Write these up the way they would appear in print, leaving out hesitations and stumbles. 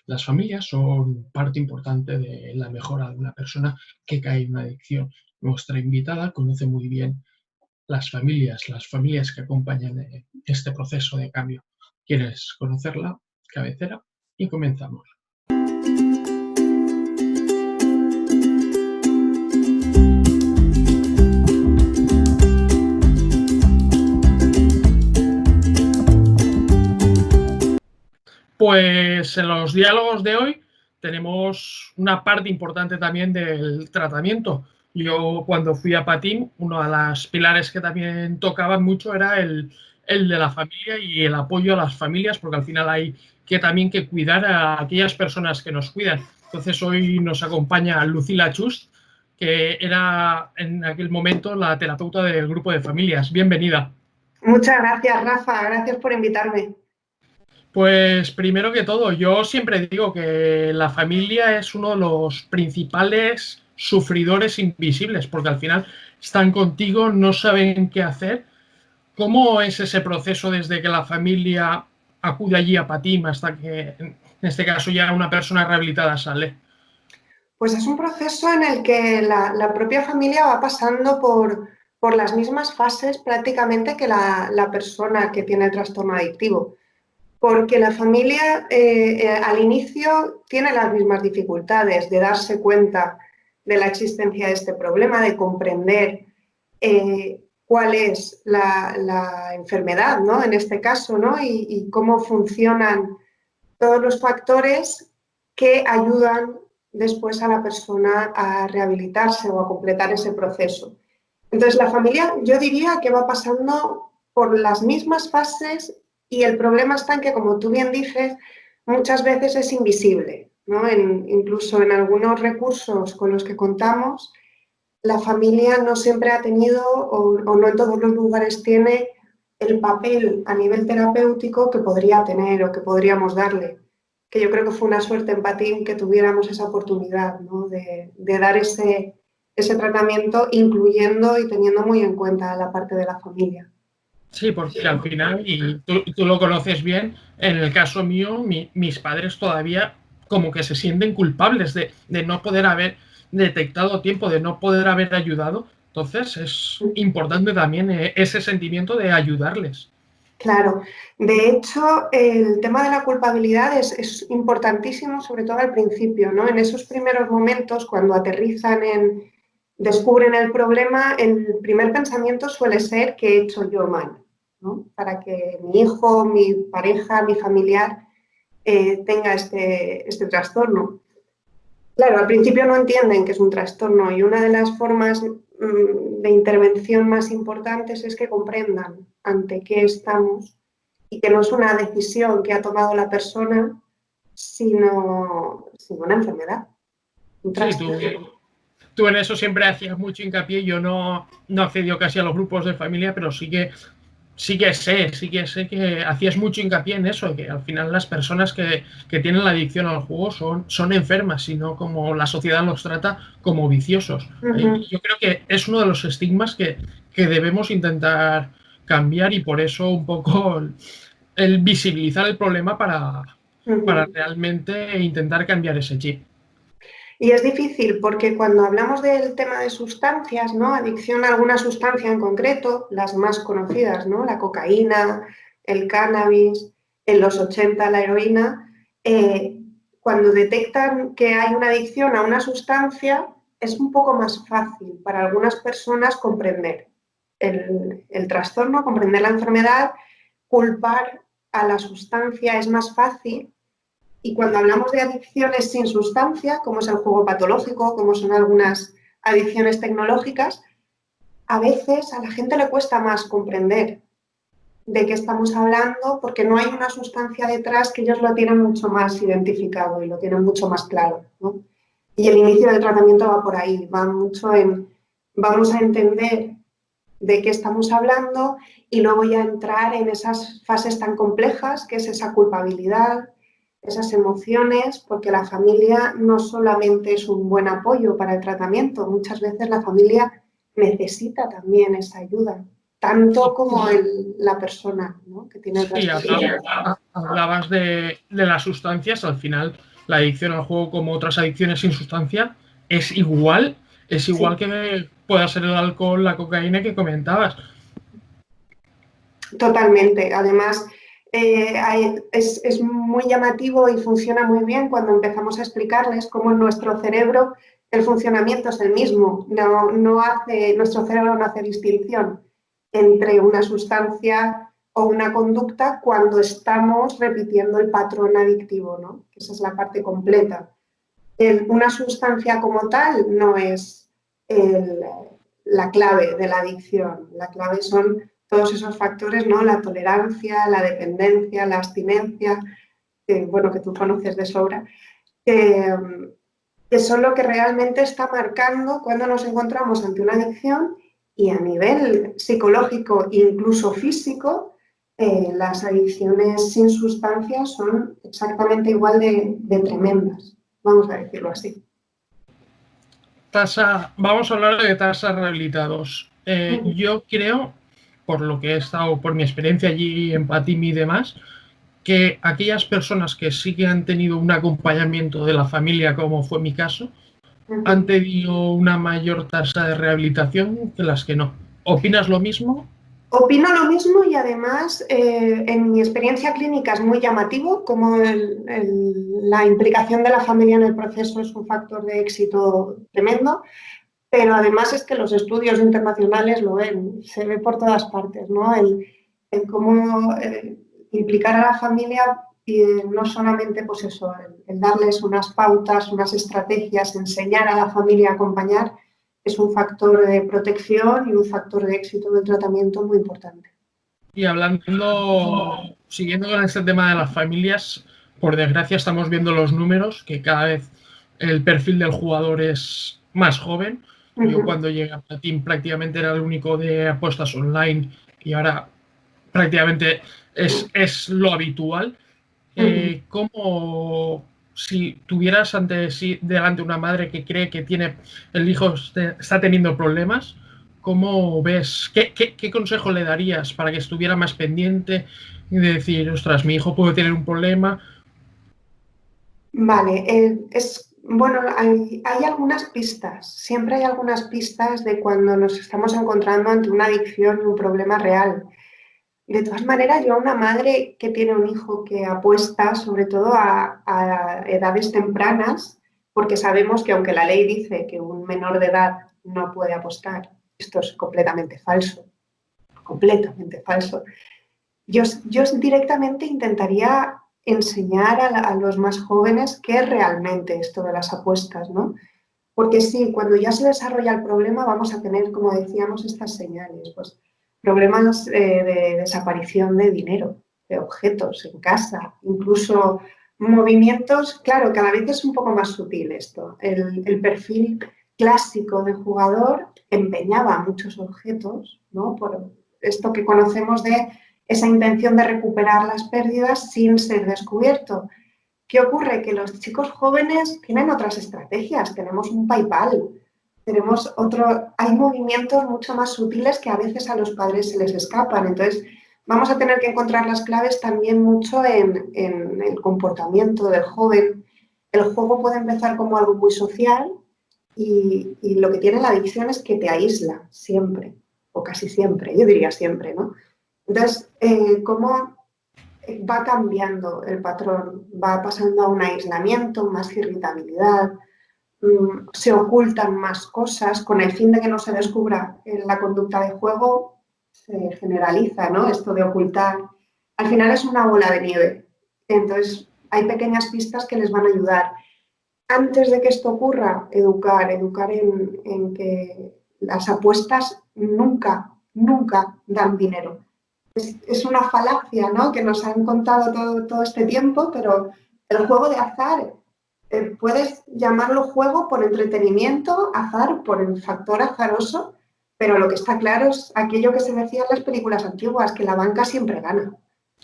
Las familias son parte importante de la mejora de una persona que cae en una adicción. Nuestra invitada conoce muy bien las familias que acompañan este proceso de cambio. ¿Quieres conocerla, cabecera? Y comenzamos. Pues en los diálogos de hoy tenemos una parte importante también del tratamiento. Yo cuando fui a Patín, uno de los pilares que también tocaban mucho era el de la familia y el apoyo a las familias, porque al final hay también que cuidar a aquellas personas que nos cuidan. Entonces hoy nos acompaña Lucila Chust, que era en aquel momento la terapeuta del grupo de familias. Bienvenida. Muchas gracias, Rafa. Gracias por invitarme. Pues primero que todo, yo siempre digo que la familia es uno de los principales sufridores invisibles, porque al final están contigo, no saben qué hacer. ¿Cómo es ese proceso desde que la familia acude allí a Patim hasta que, en este caso, ya una persona rehabilitada sale? Pues es un proceso en el que la propia familia va pasando por las mismas fases prácticamente que la persona que tiene el trastorno adictivo. Porque la familia al inicio tiene las mismas dificultades de darse cuenta de la existencia de este problema, de comprender cuál es la enfermedad, ¿no? En este caso, ¿no? Y cómo funcionan todos los factores que ayudan después a la persona a rehabilitarse o a completar ese proceso. Entonces, la familia, yo diría que va pasando por las mismas fases y el problema está en que, como tú bien dices, muchas veces es invisible, ¿no? Incluso en algunos recursos con los que contamos, la familia no siempre ha tenido o no en todos los lugares tiene el papel a nivel terapéutico que podría tener o que podríamos darle. Que yo creo que fue una suerte en Patín que tuviéramos esa oportunidad, ¿no? de dar ese tratamiento, incluyendo y teniendo muy en cuenta la parte de la familia. Sí, porque al final, y tú lo conoces bien, en el caso mío, mis padres todavía como que se sienten culpables de no poder haber detectado a tiempo, de no poder haber ayudado. Entonces es importante también ese sentimiento de ayudarles. Claro, de hecho, el tema de la culpabilidad es importantísimo, sobre todo al principio, ¿no? En esos primeros momentos, cuando aterrizan descubren el problema, el primer pensamiento suele ser ¿qué he hecho yo mal? ¿No? Para que mi hijo, mi pareja, mi familiar tenga este trastorno. Claro, al principio no entienden que es un trastorno y una de las formas de intervención más importantes es que comprendan ante qué estamos y que no es una decisión que ha tomado la persona, sino una enfermedad, un trastorno. Sí, tú en eso siempre hacías mucho hincapié. Yo no accedio casi a los grupos de familia, pero sí que sé que hacías mucho hincapié en eso, que al final las personas que tienen la adicción al juego son enfermas, y no como la sociedad los trata como viciosos. Yo creo que es uno de los estigmas que debemos intentar cambiar, y por eso un poco el visibilizar el problema para realmente intentar cambiar ese chip. Y es difícil porque cuando hablamos del tema de sustancias, ¿no? Adicción a alguna sustancia en concreto, las más conocidas, ¿no? La cocaína, el cannabis, en los 80 la heroína, cuando detectan que hay una adicción a una sustancia, es un poco más fácil para algunas personas comprender el trastorno, comprender la enfermedad, culpar a la sustancia es más fácil. Y cuando hablamos de adicciones sin sustancia, como es el juego patológico, como son algunas adicciones tecnológicas, a veces a la gente le cuesta más comprender de qué estamos hablando porque no hay una sustancia detrás que ellos lo tienen mucho más identificado y lo tienen mucho más claro, ¿no? Y el inicio del tratamiento va por ahí, va mucho en vamos a entender de qué estamos hablando y luego ya entrar en esas fases tan complejas que es esa culpabilidad, esas emociones, porque la familia no solamente es un buen apoyo para el tratamiento, muchas veces la familia necesita también esa ayuda, tanto como la persona, ¿no? Que tiene el Sí, trastorno. hablabas de las sustancias. Al final la adicción al juego, como otras adicciones sin sustancia, es igual Sí, que pueda ser el alcohol, la cocaína que comentabas. totalmente. Además, es muy llamativo y funciona muy bien cuando empezamos a explicarles cómo en nuestro cerebro el funcionamiento es el mismo. Nuestro cerebro no hace distinción entre una sustancia o una conducta cuando estamos repitiendo el patrón adictivo, ¿no? Esa es la parte completa. Una sustancia como tal no es el, la clave de la adicción. La clave son todos esos factores, ¿no? La tolerancia, la dependencia, la abstinencia, bueno, que tú conoces de sobra, que, que son lo que realmente está marcando cuando nos encontramos ante una adicción y a nivel psicológico, incluso físico, las adicciones sin sustancias son exactamente igual de tremendas, vamos a decirlo así. Vamos a hablar de tasas rehabilitados. Yo creo, por lo que he estado, por mi experiencia allí en Patim y demás, que aquellas personas que sí que han tenido un acompañamiento de la familia, como fue mi caso, han tenido una mayor tasa de rehabilitación que las que no. ¿Opinas lo mismo? Opino lo mismo y además en mi experiencia clínica es muy llamativo como la implicación de la familia en el proceso es un factor de éxito tremendo, pero además es que los estudios internacionales lo ven, se ve por todas partes, ¿no? El cómo implicar a la familia y no solamente pues eso, el darles unas pautas, unas estrategias, enseñar a la familia a acompañar, es un factor de protección y un factor de éxito del tratamiento muy importante. Y hablando, siguiendo con este tema de las familias, por desgracia estamos viendo los números, que cada vez el perfil del jugador es más joven. Yo cuando llegué a Platin prácticamente era el único de apuestas online y ahora prácticamente es lo habitual. ¿Cómo, si tuvieras ante sí, delante una madre que cree que tiene el hijo está teniendo problemas, cómo ves, qué consejo le darías para que estuviera más pendiente y de decir, ostras, mi hijo puede tener un problema? Vale, bueno, hay algunas pistas, siempre hay algunas pistas de cuando nos estamos encontrando ante una adicción y un problema real. De todas maneras, yo a una madre que tiene un hijo que apuesta sobre todo a edades tempranas, porque sabemos que aunque la ley dice que un menor de edad no puede apostar, esto es completamente falso. Yo directamente intentaría enseñar a los más jóvenes qué es realmente esto de las apuestas, ¿no? Porque sí, cuando ya se desarrolla el problema vamos a tener, como decíamos, estas señales, pues problemas de desaparición de dinero, de objetos en casa, incluso movimientos, claro, cada vez es un poco más sutil esto. El perfil clásico de jugador empeñaba muchos objetos, ¿no? Por esto que conocemos de esa intención de recuperar las pérdidas sin ser descubierto. ¿Qué ocurre? Que los chicos jóvenes tienen otras estrategias. Tenemos un PayPal, hay movimientos mucho más sutiles que a veces a los padres se les escapan. Entonces, vamos a tener que encontrar las claves también mucho en el comportamiento del joven. El juego puede empezar como algo muy social y lo que tiene la adicción es que te aísla siempre, o casi siempre, yo diría siempre, ¿no? Entonces, ¿cómo va cambiando el patrón? Va pasando a un aislamiento, más irritabilidad, se ocultan más cosas con el fin de que no se descubra en la conducta de juego, se generaliza, ¿no? Esto de ocultar. Al final es una bola de nieve. Entonces, hay pequeñas pistas que les van a ayudar. Antes de que esto ocurra, educar en que las apuestas nunca dan dinero. Es una falacia, ¿no? Que nos han contado todo este tiempo, pero el juego de azar, puedes llamarlo juego por entretenimiento, azar por el factor azaroso, pero lo que está claro es aquello que se decía en las películas antiguas, que la banca siempre gana.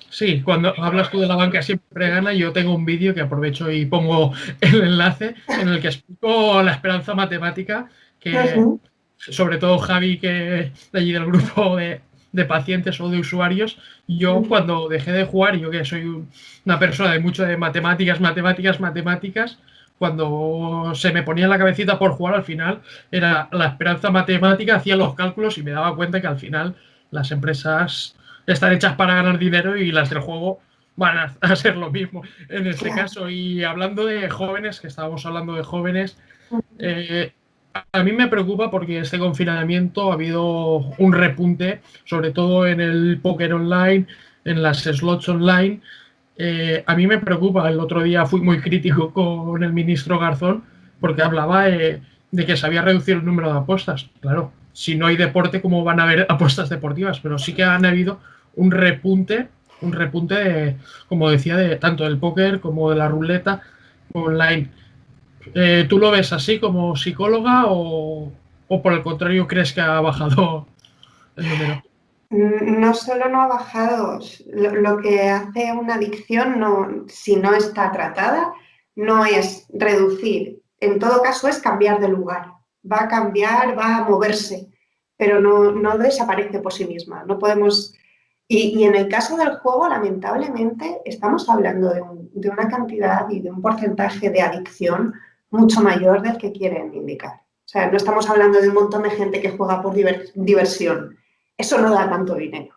Sí, cuando hablas tú de la banca siempre gana, yo tengo un vídeo que aprovecho y pongo el enlace en el que explico la esperanza matemática, que Ujú. sobre todo Javi, que de allí del grupo de pacientes o de usuarios. Yo cuando dejé de jugar, yo que soy una persona de mucho de matemáticas, cuando se me ponía en la cabecita por jugar, al final era la esperanza matemática, hacía los cálculos y me daba cuenta que al final las empresas están hechas para ganar dinero y las del juego van a ser lo mismo en este caso. Y hablando de jóvenes, que estábamos hablando de jóvenes, a mí me preocupa porque este confinamiento ha habido un repunte, sobre todo en el póker online, en las slots online. A mí me preocupa. El otro día fui muy crítico con el ministro Garzón porque hablaba de que se había reducido el número de apuestas. Claro, si no hay deporte, ¿cómo van a haber apuestas deportivas? Pero sí que han habido un repunte, como decía, de tanto del póker como de la ruleta online. ¿Tú lo ves así como psicóloga o por el contrario crees que ha bajado el número? No solo no ha bajado, lo que hace una adicción, no, si no está tratada, no es reducir. En todo caso, es cambiar de lugar. Va a cambiar, va a moverse, pero no desaparece por sí misma. No podemos. Y en el caso del juego, lamentablemente, estamos hablando de una cantidad y de un porcentaje de adicción mucho mayor del que quieren indicar. O sea, no estamos hablando de un montón de gente que juega por diversión. Eso no da tanto dinero.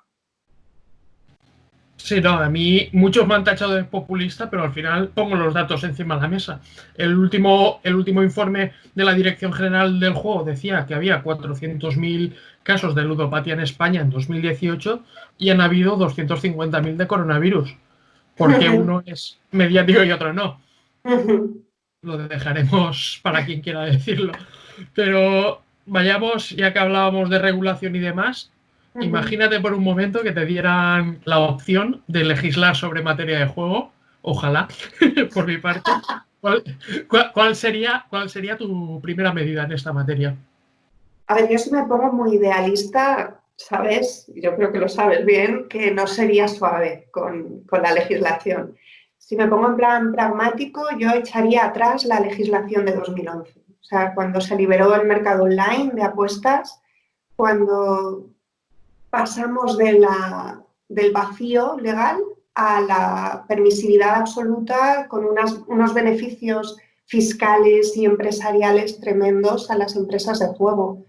Sí, no, a mí muchos me han tachado de populista, pero al final pongo los datos encima de la mesa. El último informe de la Dirección General del Juego decía que había 400.000 casos de ludopatía en España en 2018 y han habido 250.000 de coronavirus. Porque uno es mediático y otro no. Lo dejaremos para quien quiera decirlo. Pero vayamos, ya que hablábamos de regulación y demás, imagínate por un momento que te dieran la opción de legislar sobre materia de juego, ojalá, por mi parte. ¿Cuál sería tu primera medida en esta materia? A ver, yo si me pongo muy idealista, sabes, yo creo que lo sabes bien, que no sería suave con la legislación. Si me pongo en plan pragmático, yo echaría atrás la legislación de 2011. O sea, cuando se liberó el mercado online de apuestas, cuando pasamos del vacío legal a la permisividad absoluta con unos beneficios fiscales y empresariales tremendos a las empresas de juego.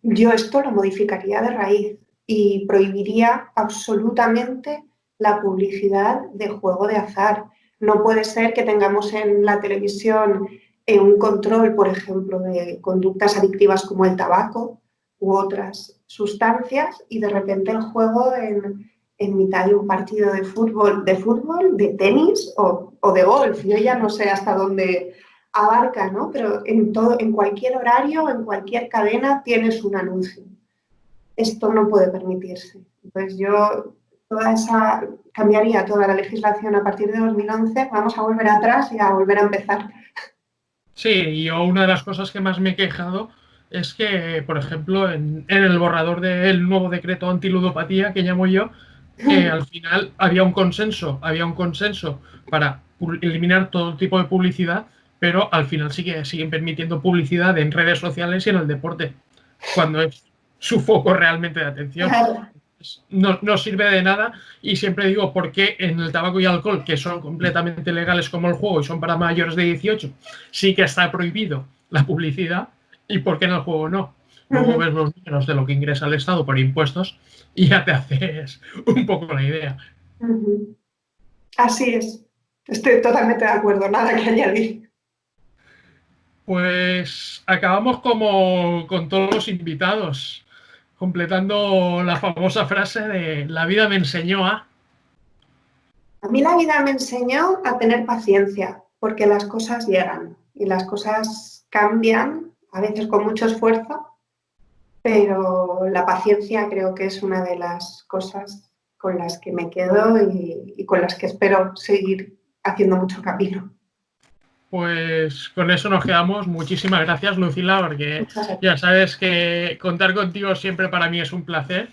Yo esto lo modificaría de raíz y prohibiría absolutamente la publicidad de juego de azar. No puede ser que tengamos en la televisión un control, por ejemplo, de conductas adictivas como el tabaco u otras sustancias y de repente el juego en mitad de un partido de tenis o de golf. Yo ya no sé hasta dónde abarca, ¿no? Pero en cualquier horario, en cualquier cadena tienes un anuncio. Esto no puede permitirse. Entonces yo cambiaría toda la legislación a partir de 2011, vamos a volver atrás y a volver a empezar. Sí, yo una de las cosas que más me he quejado es que, por ejemplo, en el borrador del nuevo decreto antiludopatía que llamo yo, al final había un consenso para eliminar todo tipo de publicidad, pero al final siguen permitiendo publicidad en redes sociales y en el deporte, cuando es su foco realmente de atención. No sirve de nada y siempre digo por qué en el tabaco y alcohol, que son completamente legales como el juego y son para mayores de 18, sí que está prohibido la publicidad y por qué en el juego no. Luego ves los números de lo que ingresa el Estado por impuestos y ya te haces un poco la idea. Así es. Estoy totalmente de acuerdo, nada que añadir. Pues acabamos como con todos los invitados, completando la famosa frase de la vida me enseñó a... A mí la vida me enseñó a tener paciencia, porque las cosas llegan y las cosas cambian, a veces con mucho esfuerzo, pero la paciencia creo que es una de las cosas con las que me quedo y con las que espero seguir haciendo mucho camino. Pues con eso nos quedamos. Muchísimas gracias, Lucila, porque Muchas ya gracias. sabes que contar contigo siempre para mí es un placer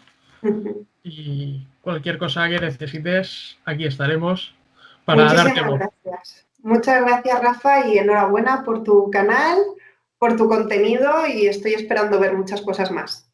y cualquier cosa que necesites, aquí estaremos para darte Muchísimas voz. gracias. Muchas gracias, Rafa, y enhorabuena por tu canal, por tu contenido y estoy esperando ver muchas cosas más.